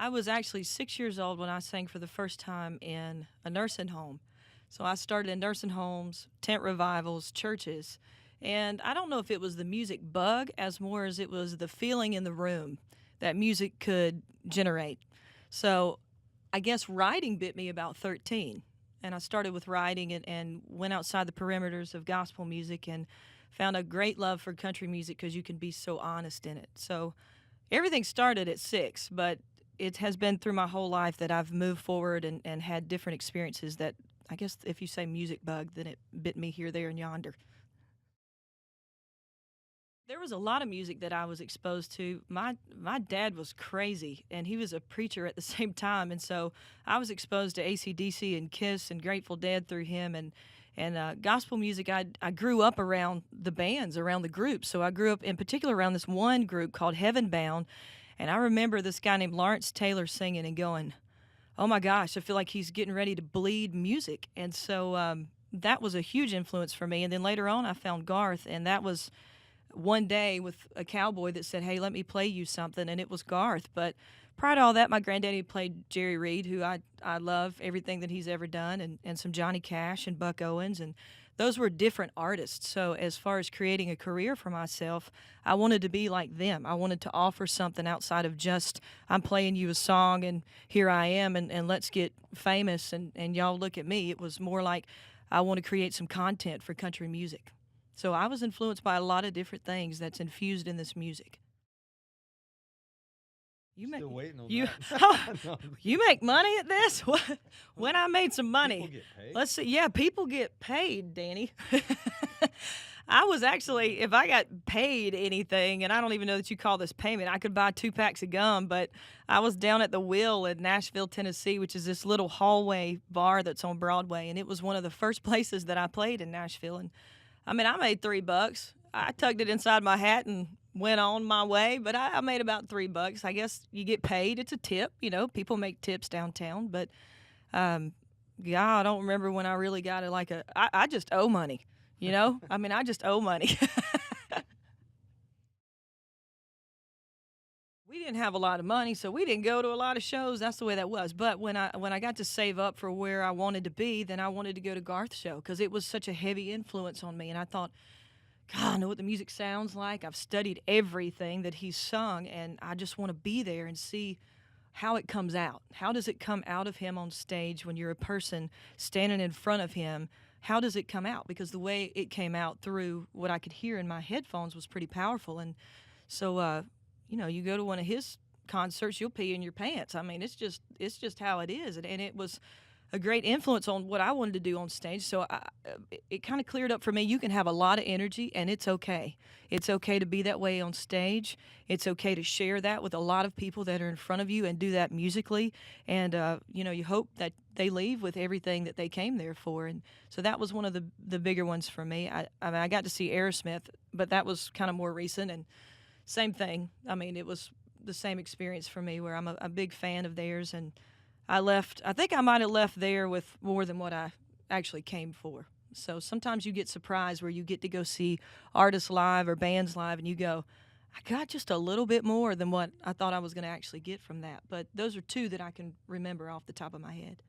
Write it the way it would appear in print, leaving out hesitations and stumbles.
I was actually 6 years old when I sang for the first time in a nursing home. So I started in nursing homes, tent revivals, churches. And I don't know if it was the music bug as more as it was the feeling in the room that music could generate. So I guess writing bit me about 13. And I started with writing and went outside the perimeters of gospel music and found a great love for country music because you can be so honest in it. So everything started at 6, but it has been through my whole life that I've moved forward and had different experiences that I guess if you say music bug, then it bit me here, there, and yonder. There was a lot of music that I was exposed to. My dad was crazy, and he was a preacher at the same time, and so I was exposed to AC/DC and Kiss and Grateful Dead through him, and gospel music. I grew up around the bands, around the groups. So I grew up in particular around this one group called Heaven Bound, and I remember this guy named Lawrence Taylor singing and going, "Oh my gosh, I feel like he's getting ready to bleed music," and so. That was a huge influence for me. And then later on, I found Garth, and that was one day with a cowboy that said, "Hey, let me play you something," and it was Garth. But prior to all that, my granddaddy played Jerry Reed, who I love everything that he's ever done, and some Johnny Cash and Buck Owens, and those were different artists. So as far as creating a career for myself, I wanted to be like them. I wanted to offer something outside of just I'm playing you a song and here I am and let's get famous and y'all look at me. It was more like I want to create some content for country music. So I was influenced by a lot of different things that's infused in this music. You make Still waiting on you that. No, you make money at this? When I made some people money. get paid. Let's see. Yeah, people get paid, Danny. I was actually, if I got paid anything, and I don't even know that you call this payment, I could buy 2 packs of gum, but I was down at the Wheel in Nashville, Tennessee, which is this little hallway bar that's on Broadway, and it was one of the first places that I played in Nashville. And I mean, I made $3. I tucked it inside my hat and went on my way, but I made about $3. I guess you get paid. It's a tip. People make tips downtown, but um, yeah, I don't remember when I really got it. I just owe money. I mean, I just owe money. We didn't have a lot of money, so we didn't go to a lot of shows. That's the way that was. But when I got to save up for where I wanted to be, then I wanted to go to Garth's show because it was such a heavy influence on me. And I thought, God, I know what the music sounds like. I've studied everything that he's sung, and I just want to be there and see how it comes out. How does it come out of him on stage when you're a person standing in front of him? How does it come out? Because the way it came out through what I could hear in my headphones was pretty powerful. And so, you go to one of his concerts, you'll pee in your pants. I mean, it's just how it is, and it was a great influence on what I wanted to do on stage. So it kind of cleared up for me. You can have a lot of energy, and it's okay. It's okay to be that way on stage. It's okay to share that with a lot of people that are in front of you and do that musically. And you hope that they leave with everything that they came there for. And so that was one of the bigger ones for me. I mean, I got to see Aerosmith, but that was kind of more recent. And same thing. I mean, it was the same experience for me where I'm a big fan of theirs, and I left. I think I might have left there with more than what I actually came for. So sometimes you get surprised where you get to go see artists live or bands live, and you go, I got just a little bit more than what I thought I was going to actually get from that. But those are two that I can remember off the top of my head.